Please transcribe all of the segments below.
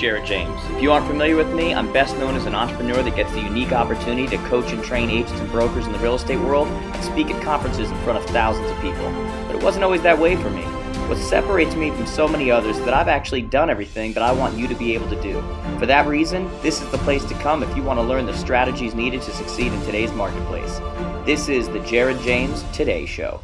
Jared James. If you aren't familiar with me, I'm best known as an entrepreneur that gets the unique opportunity to coach and train agents and brokers in the real estate world and speak at conferences in front of thousands of people. But it wasn't always that way for me. What separates me from so many others is that I've actually done everything that I want you to be able to do. For that reason, this is the place to come if you want to learn the strategies needed to succeed in today's marketplace. This is the Jared James Today Show.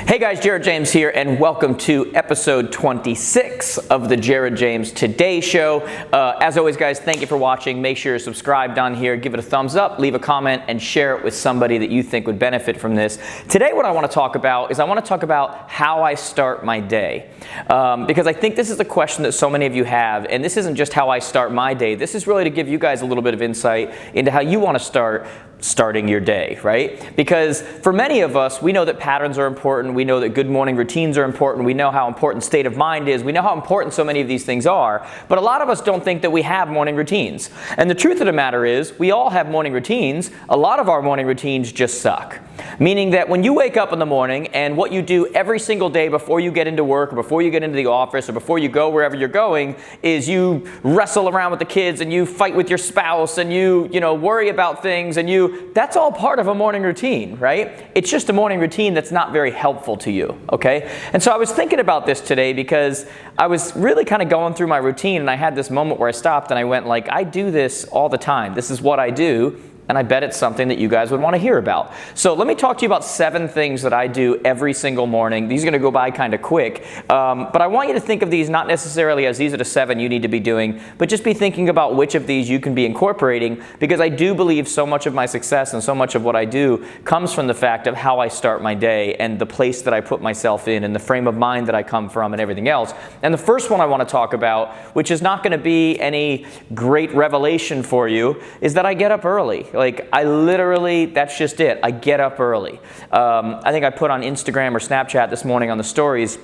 Hey guys, Jared James here, and welcome to episode 26 of the Jared James Today Show. As always, guys, thank you for watching. Make sure you're subscribed on here, give it a thumbs up, leave a comment, and share it with somebody that you think would benefit from this. Today, what I want to talk about is how I start my day. Because I think this is a question that so many of you have, and this isn't just how I start my day. This is really to give you guys a little bit of insight into how you want to starting your day, right? Because for many of us, we know that patterns are important. We know that good morning routines are important. We know how important state of mind is. We know how important so many of these things are. But a lot of us don't think that we have morning routines. And the truth of the matter is, we all have morning routines. A lot of our morning routines just suck. Meaning that when you wake up in the morning and what you do every single day before you get into work or before you get into the office or before you go wherever you're going is you wrestle around with the kids and you fight with your spouse and you worry about things and that's all part of a morning routine, right? It's just a morning routine that's not very helpful to you, okay? And so I was thinking about this today because I was really kind of going through my routine and I had this moment where I stopped and I went like, I do this all the time. This is what I do. And I bet it's something that you guys would want to hear about. So let me talk to you about 7 things that I do every single morning. These are going to go by kind of quick. But I want you to think of these not necessarily as these are the 7 you need to be doing, but just be thinking about which of these you can be incorporating, because I do believe so much of my success and so much of what I do comes from the fact of how I start my day and the place that I put myself in and the frame of mind that I come from and everything else. And the first one I want to talk about, which is not going to be any great revelation for you, is that I get up early. Like, I literally, that's just it. I get up early. I think I put on Instagram or Snapchat this morning on the stories,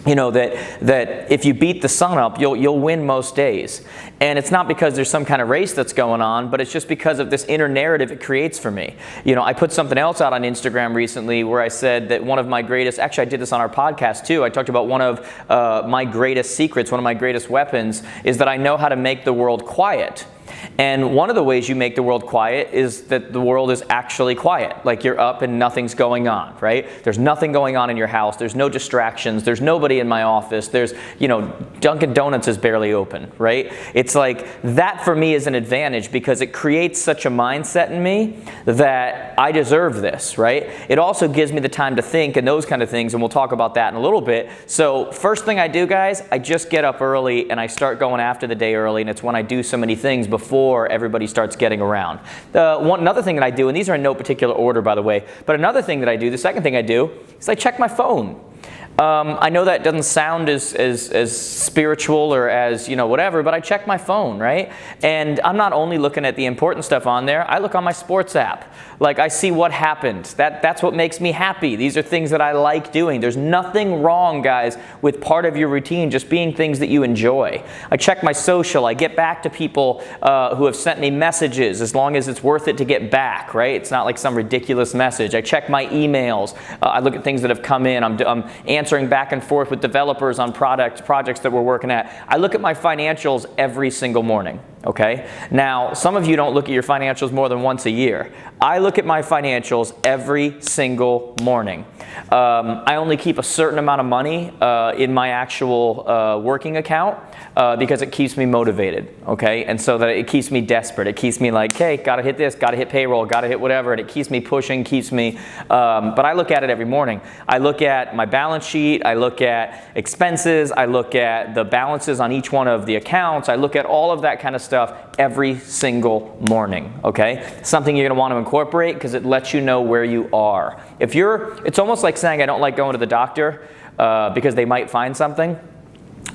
that if you beat the sun up, you'll win most days. And it's not because there's some kind of race that's going on, but it's just because of this inner narrative it creates for me. I put something else out on Instagram recently where I said that one of my greatest, actually I did this on our podcast too, I talked about one of my greatest secrets, one of my greatest weapons is that I know how to make the world quiet. And one of the ways you make the world quiet is that the world is actually quiet. Like you're up and nothing's going on, right? There's nothing going on in your house. There's no distractions. There's nobody in my office. There's, Dunkin' Donuts is barely open, right? It's like that for me is an advantage because it creates such a mindset in me that I deserve this, right? It also gives me the time to think and those kind of things, and we'll talk about that in a little bit. So first thing I do, guys, I just get up early and I start going after the day early, and it's when I do so many things before everybody starts getting around. Another thing that I do, and these are in no particular order, by the way, but another thing that I do, the second thing I do, is I check my phone. I know that doesn't sound as spiritual or as, whatever, but I check my phone, right? And I'm not only looking at the important stuff on there, I look on my sports app. Like I see what happened. That's what makes me happy. These are things that I like doing. There's nothing wrong, guys, with part of your routine just being things that you enjoy. I check my social. I get back to people who have sent me messages as long as it's worth it to get back, right? It's not like some ridiculous message. I check my emails. I look at things that have come in. I'm answering back and forth with developers on projects that we're working at. I look at my financials every single morning, okay? Now, some of you don't look at your financials more than once a year. I look at my financials every single morning. I only keep a certain amount of money in my actual working account because it keeps me motivated, okay? And so that it keeps me desperate. It keeps me like, hey, gotta hit this, gotta hit payroll, gotta hit whatever, and it keeps me pushing, keeps me, but I look at it every morning. I look at my balance sheet, I look at expenses, I look at the balances on each one of the accounts, I look at all of that kind of stuff every single morning, okay? Something you're gonna want to incorporate because it lets you know where you are. It's almost like saying I don't like going to the doctor because they might find something.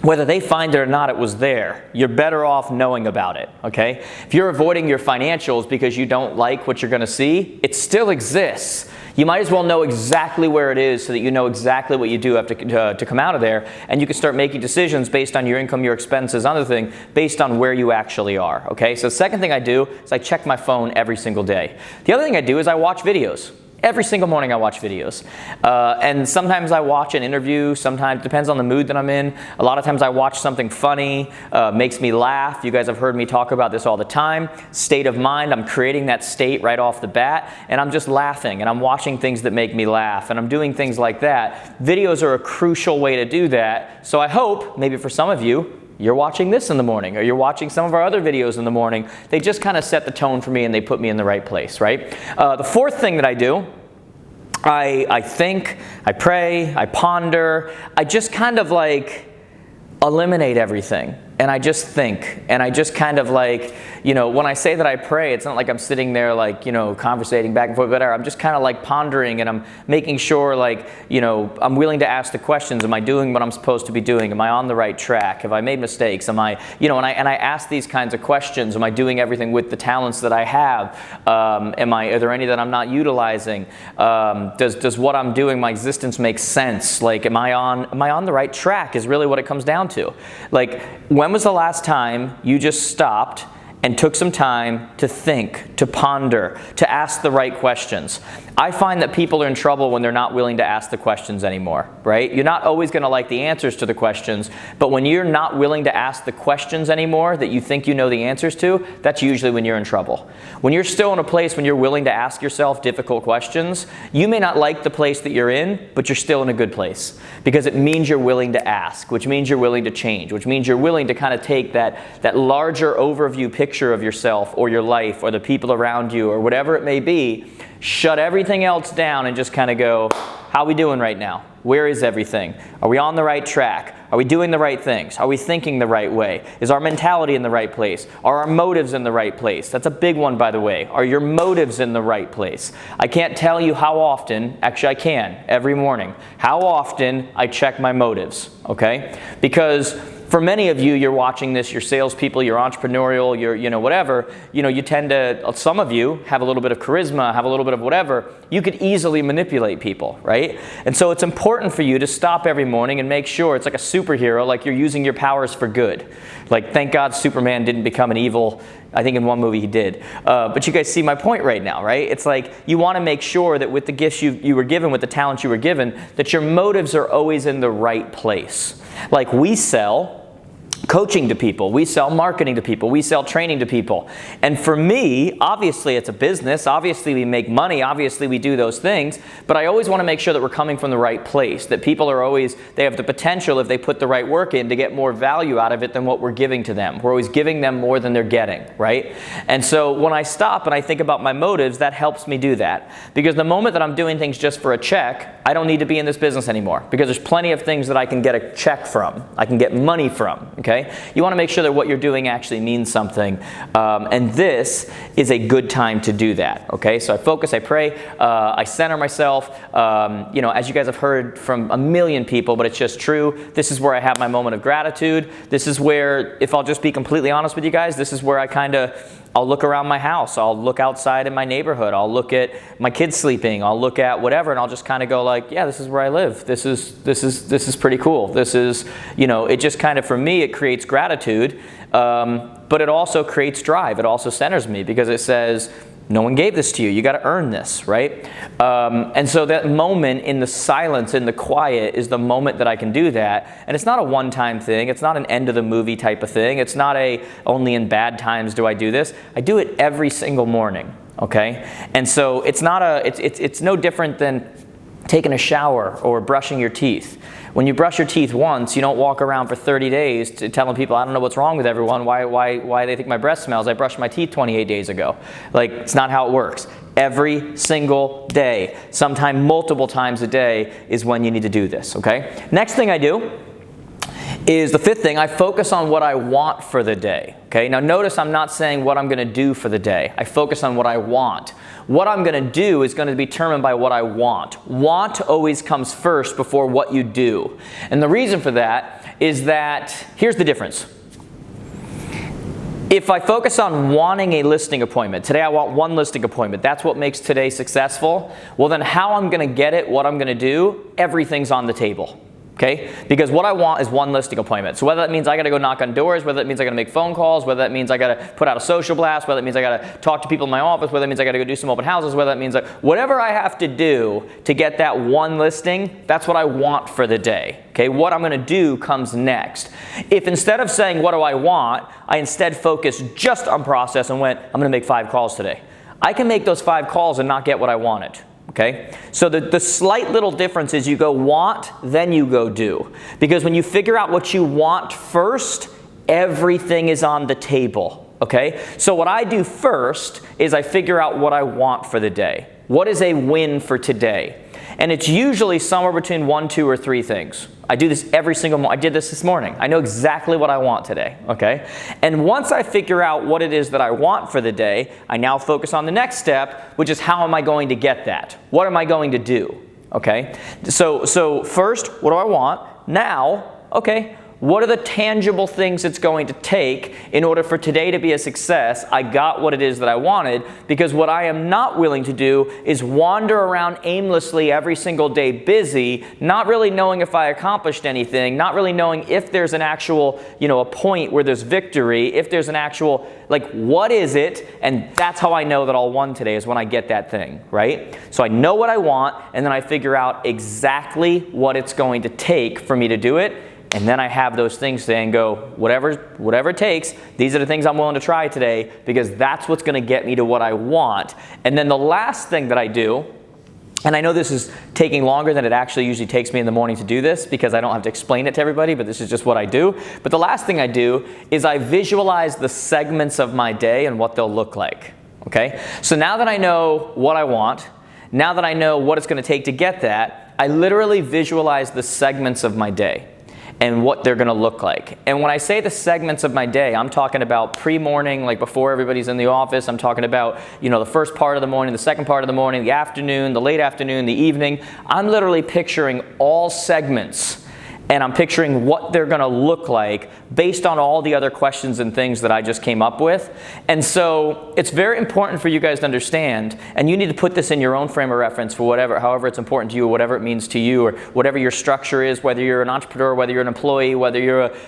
Whether they find it or not, it was there. You're better off knowing about it, okay? If you're avoiding your financials because you don't like what you're going to see, it still exists. You might as well know exactly where it is so that you know exactly what you do have to come out of there, and you can start making decisions based on your income, your expenses, other thing, based on where you actually are, okay? So the second thing I do is I check my phone every single day. The other thing I do is I watch videos. Every single morning I watch videos. And sometimes I watch an interview, sometimes it depends on the mood that I'm in. A lot of times I watch something funny, makes me laugh. You guys have heard me talk about this all the time. State of mind, I'm creating that state right off the bat, and I'm just laughing, and I'm watching things that make me laugh, and I'm doing things like that. Videos are a crucial way to do that. So I hope, maybe for some of you, you're watching this in the morning, or you're watching some of our other videos in the morning. They just kind of set the tone for me, and they put me in the right place, right? The fourth thing that I do, I think, I pray, I ponder, I just kind of like eliminate everything. And I just think, and I just kind of like, you know, when I say that I pray, it's not like I'm sitting there like, you know, conversating back and forth, whatever. I'm just kind of like pondering, and I'm making sure, like, you know, I'm willing to ask the questions. Am I doing what I'm supposed to be doing? Am I on the right track? Have I made mistakes? Am I, you know, and I ask these kinds of questions. Am I doing everything with the talents that I have? Are there any that I'm not utilizing? Does what I'm doing, my existence, make sense? Like, am I on the right track is really what it comes down to. Like, when was the last time you just stopped and took some time to think, to ponder, to ask the right questions? I find that people are in trouble when they're not willing to ask the questions anymore, right? You're not always going to like the answers to the questions, but when you're not willing to ask the questions anymore that you think you know the answers to, that's usually when you're in trouble. When you're still in a place when you're willing to ask yourself difficult questions, you may not like the place that you're in, but you're still in a good place, because it means you're willing to ask, which means you're willing to change, which means you're willing to kind of take that larger overview picture of yourself or your life or the people around you or whatever it may be, shut everything else down and just kind of go, how are we doing right now? Where is everything? Are we on the right track? Are we doing the right things? Are we thinking the right way? Is our mentality in the right place? Are our motives in the right place? That's a big one, by the way. Are your motives in the right place? I can't tell you how often, actually I can, every morning, how often I check my motives, okay? Because for many of you, you're watching this, you're salespeople, you're entrepreneurial, you're, you know, whatever, you know, you tend to, some of you have a little bit of charisma, have a little bit of whatever, you could easily manipulate people, right? And so it's important for you to stop every morning and make sure it's like a superhero, like you're using your powers for good. Like, thank God Superman didn't become an evil, I think in one movie he did. But you guys see my point right now, right? It's like you want to make sure that with the gifts you were given, with the talents you were given, that your motives are always in the right place. Like, we sell coaching to people, we sell marketing to people, we sell training to people. And for me, obviously it's a business, obviously we make money, obviously we do those things, but I always want to make sure that we're coming from the right place, that people are always, they have the potential, if they put the right work in, to get more value out of it than what we're giving to them. We're always giving them more than they're getting, right? And so when I stop and I think about my motives, that helps me do that. Because the moment that I'm doing things just for a check, I don't need to be in this business anymore, because there's plenty of things that I can get a check from, I can get money from, okay? You want to make sure that what you're doing actually means something, and this is a good time to do that, okay? So I focus, I pray, I center myself. You know, as you guys have heard from a million people, but it's just true, this is where I have my moment of gratitude. This is where, if I'll just be completely honest with you guys, this is where I'll look around my house, I'll look outside in my neighborhood, I'll look at my kids sleeping, I'll look at whatever, and I'll just kind of go like, yeah, this is where I live. This is pretty cool. This is, you know, it just kind of, for me, it creates gratitude, but it also creates drive. It also centers me, because it says, no one gave this to you. You got to earn this, right? And so that moment in the silence, in the quiet, is the moment that I can do that. And it's not a one-time thing. It's not an end of the movie type of thing. It's not a only in bad times do I do this. I do it every single morning, okay? And so it's not it's no different than taking a shower or brushing your teeth. When you brush your teeth once, you don't walk around for 30 days telling people, I don't know what's wrong with everyone, why they think my breath smells. I brushed my teeth 28 days ago. Like, it's not how it works. Every single day, sometime multiple times a day, is when you need to do this, okay? Next thing I do is the fifth thing. I focus on what I want for the day, okay? Now notice I'm not saying what I'm going to do for the day. I focus on what I want. What I'm going to do is going to be determined by what I want. Want always comes first before what you do. And the reason for that is that, here's the difference. If I focus on wanting a listing appointment, today I want one listing appointment, that's what makes today successful, well then how I'm going to get it, what I'm going to do, everything's on the table. Okay? Because what I want is one listing appointment. So whether that means I got to go knock on doors, whether that means I got to make phone calls, whether that means I got to put out a social blast, whether that means I got to talk to people in my office, whether that means I got to go do some open houses, whether that means whatever I have to do to get that one listing, that's what I want for the day. Okay? What I'm going to do comes next. If instead of saying what do I want, I instead focus just on process and went, I'm going to make 5 calls today. I can make those 5 calls and not get what I wanted. Okay? So the slight little difference is you go want, then you go do. Because when you figure out what you want first, everything is on the table. Okay? So what I do first is I figure out what I want for the day. What is a win for today? And it's usually somewhere between 1, 2, or 3 things. I do this every single morning. I did this morning. I know exactly what I want today, okay? And once I figure out what it is that I want for the day, I now focus on the next step, which is how am I going to get that? What am I going to do, okay? So first, what do I want? Now, okay, what are the tangible things it's going to take in order for today to be a success? I got what it is that I wanted, because what I am not willing to do is wander around aimlessly every single day busy, not really knowing if I accomplished anything, not really knowing if there's an actual, a point where there's victory, if there's an actual, what is it? And that's how I know that I'll win today, is when I get that thing, right? So I know what I want, and then I figure out exactly what it's going to take for me to do it. And then I have those things saying, go, whatever it takes, these are the things I'm willing to try today, because that's what's going to get me to what I want. And then the last thing that I do, and I know this is taking longer than it actually usually takes me in the morning to do this, because I don't have to explain it to everybody, but this is just what I do. But the last thing I do is I visualize the segments of my day and what they'll look like. Okay? So now that I know what I want, now that I know what it's going to take to get that, I literally visualize the segments of my day and what they're going to look like. And when I say the segments of my day, I'm talking about pre-morning, before everybody's in the office. I'm talking about, the first part of the morning, the second part of the morning, the afternoon, the late afternoon, the evening. I'm literally picturing all segments, and I'm picturing what they're going to look like based on all the other questions and things that I just came up with. And so it's very important for you guys to understand, and you need to put this in your own frame of reference for however it's important to you, whatever it means to you, or whatever your structure is, whether you're an entrepreneur, whether you're an employee,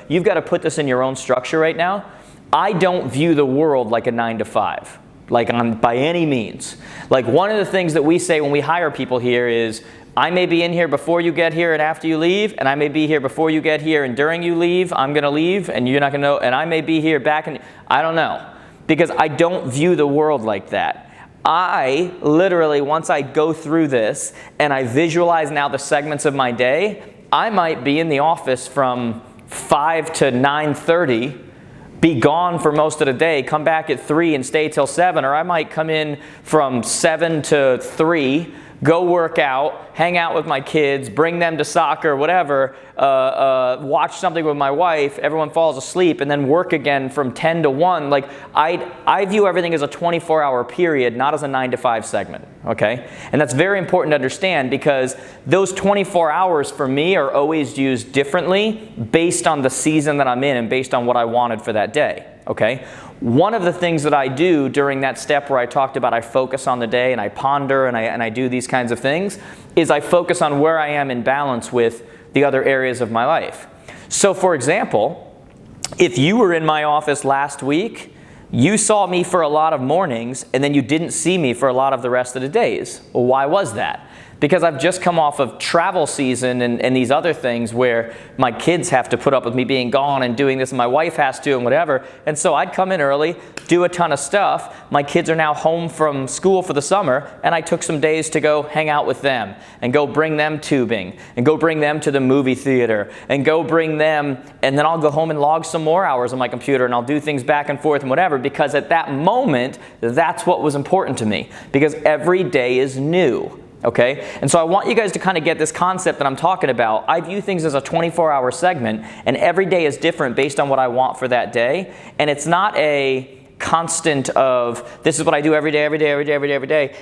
you've got to put this in your own structure right now. I don't view the world like a 9 to 5. By any means. One of the things that we say when we hire people here is, I may be in here before you get here and after you leave, and I may be here before you get here and during you leave. I'm going to leave, and you're not going to know, and I may be here back, and I don't know. Because I don't view the world like that. I literally, once I go through this, and I visualize now the segments of my day, I might be in the office from 5 to 9:30, be gone for most of the day, come back at 3 and stay till 7, or I might come in from 7 to 3, go work out, hang out with my kids, bring them to soccer, whatever, watch something with my wife, everyone falls asleep, and then work again from 10 to 1. I view everything as a 24-hour period, not as a 9 to 5 segment, okay? And that's very important to understand, because those 24 hours for me are always used differently based on the season that I'm in and based on what I wanted for that day, okay? One of the things that I do during that step where I talked about I focus on the day and I ponder and I do these kinds of things is I focus on where I am in balance with the other areas of my life. So for example, if you were in my office last week, you saw me for a lot of mornings and then you didn't see me for a lot of the rest of the days. Well, why was that? Because I've just come off of travel season and these other things where my kids have to put up with me being gone and doing this, and my wife has to, and whatever. And so I'd come in early, do a ton of stuff. My kids are now home from school for the summer, and I took some days to go hang out with them and go bring them tubing and go bring them to the movie theater and go bring them, and then I'll go home and log some more hours on my computer, and I'll do things back and forth and whatever, because at that moment, that's what was important to me, because every day is new. Okay? And so I want you guys to kind of get this concept that I'm talking about. I view things as a 24-hour segment, and every day is different based on what I want for that day. And it's not a constant of, this is what I do every day,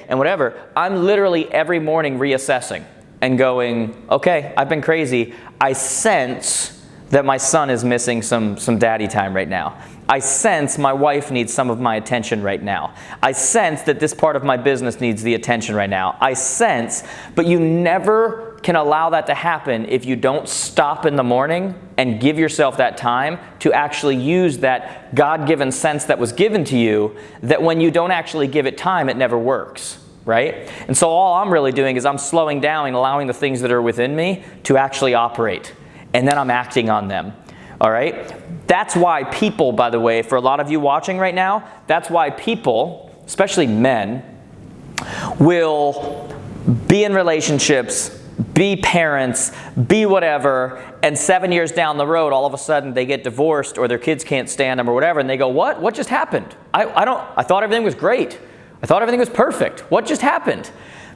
and whatever. I'm literally every morning reassessing and going, okay, I've been crazy. I sense that my son is missing some daddy time right now. I sense my wife needs some of my attention right now. I sense that this part of my business needs the attention right now. I sense, but you never can allow that to happen if you don't stop in the morning and give yourself that time to actually use that God-given sense that was given to you, that when you don't actually give it time, it never works, right? And so all I'm really doing is I'm slowing down and allowing the things that are within me to actually operate. And then I'm acting on them, all right? That's why people, by the way, for a lot of you watching right now, that's why people, especially men, will be in relationships, be parents, be whatever, and 7 years down the road, all of a sudden they get divorced or their kids can't stand them or whatever, and they go, what? What just happened? I thought everything was great. I thought everything was perfect. What just happened?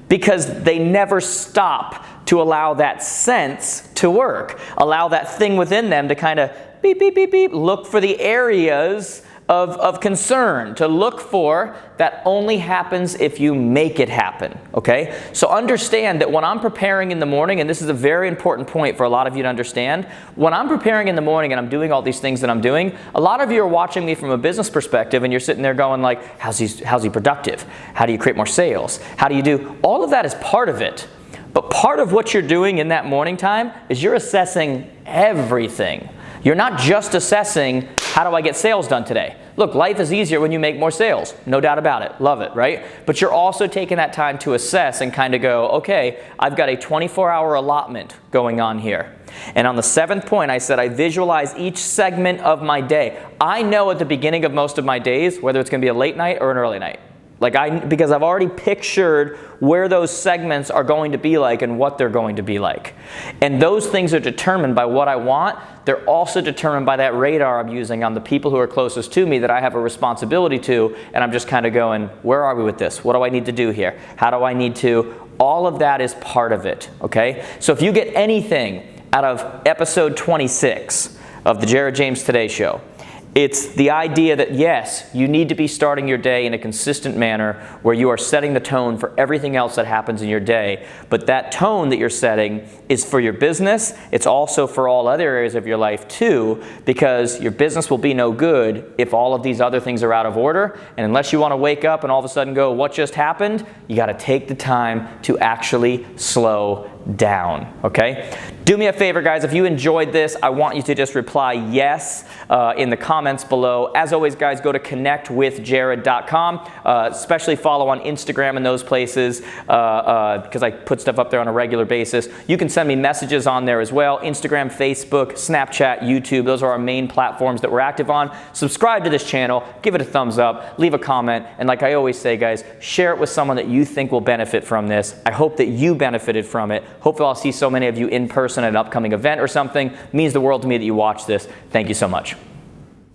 Because they never stop to allow that sense to work. Allow that thing within them to kind of beep, beep, beep, beep, look for the areas of concern, to look for that only happens if you make it happen, okay? So understand that when I'm preparing in the morning, and this is a very important point for a lot of you to understand, when I'm preparing in the morning and I'm doing all these things that I'm doing, a lot of you are watching me from a business perspective and you're sitting there going like, how's he productive? How do you create more sales? How do you do? All of that is part of it. But part of what you're doing in that morning time is you're assessing everything. You're not just assessing, how do I get sales done today? Look, life is easier when you make more sales. No doubt about it. Love it, right? But you're also taking that time to assess and kind of go, okay, I've got a 24-hour allotment going on here. And on the 7th point, I said I visualize each segment of my day. I know at the beginning of most of my days whether it's going to be a late night or an early night. Because I've already pictured where those segments are going to be like and what they're going to be like. And those things are determined by what I want. They're also determined by that radar I'm using on the people who are closest to me that I have a responsibility to. And I'm just kind of going, where are we with this? What do I need to do here? How do I need to? All of that is part of it, okay? So if you get anything out of episode 26 of the Jared James Today Show, it's the idea that, yes, you need to be starting your day in a consistent manner where you are setting the tone for everything else that happens in your day. But that tone that you're setting is for your business. It's also for all other areas of your life too, because your business will be no good if all of these other things are out of order. And unless you want to wake up and all of a sudden go, what just happened? You got to take the time to actually slow down, okay? Do me a favor, guys. If you enjoyed this, I want you to just reply yes in the comments below. As always, guys, go to connectwithjared.com. Especially follow on Instagram and those places because I put stuff up there on a regular basis. You can send me messages on there as well. Instagram, Facebook, Snapchat, YouTube. Those are our main platforms that we're active on. Subscribe to this channel. Give it a thumbs up. Leave a comment. And like I always say, guys, share it with someone that you think will benefit from this. I hope that you benefited from it. Hopefully I'll see so many of you in person at an upcoming event or something. It means the world to me that you watch this. Thank you so much.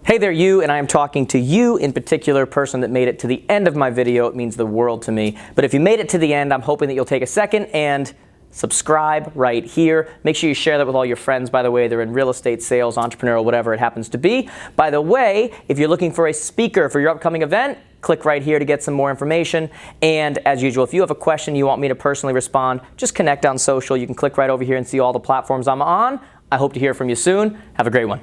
Hey there, you, and I am talking to you in particular, person that made it to the end of my video. It means the world to me. But if you made it to the end, I'm hoping that you'll take a second and subscribe right here. Make sure you share that with all your friends, by the way. They're in real estate, sales, entrepreneurial, whatever it happens to be. By the way, if you're looking for a speaker for your upcoming event, click right here to get some more information. And as usual, if you have a question you want me to personally respond, just connect on social. You can click right over here and see all the platforms I'm on. I hope to hear from you soon. Have a great one.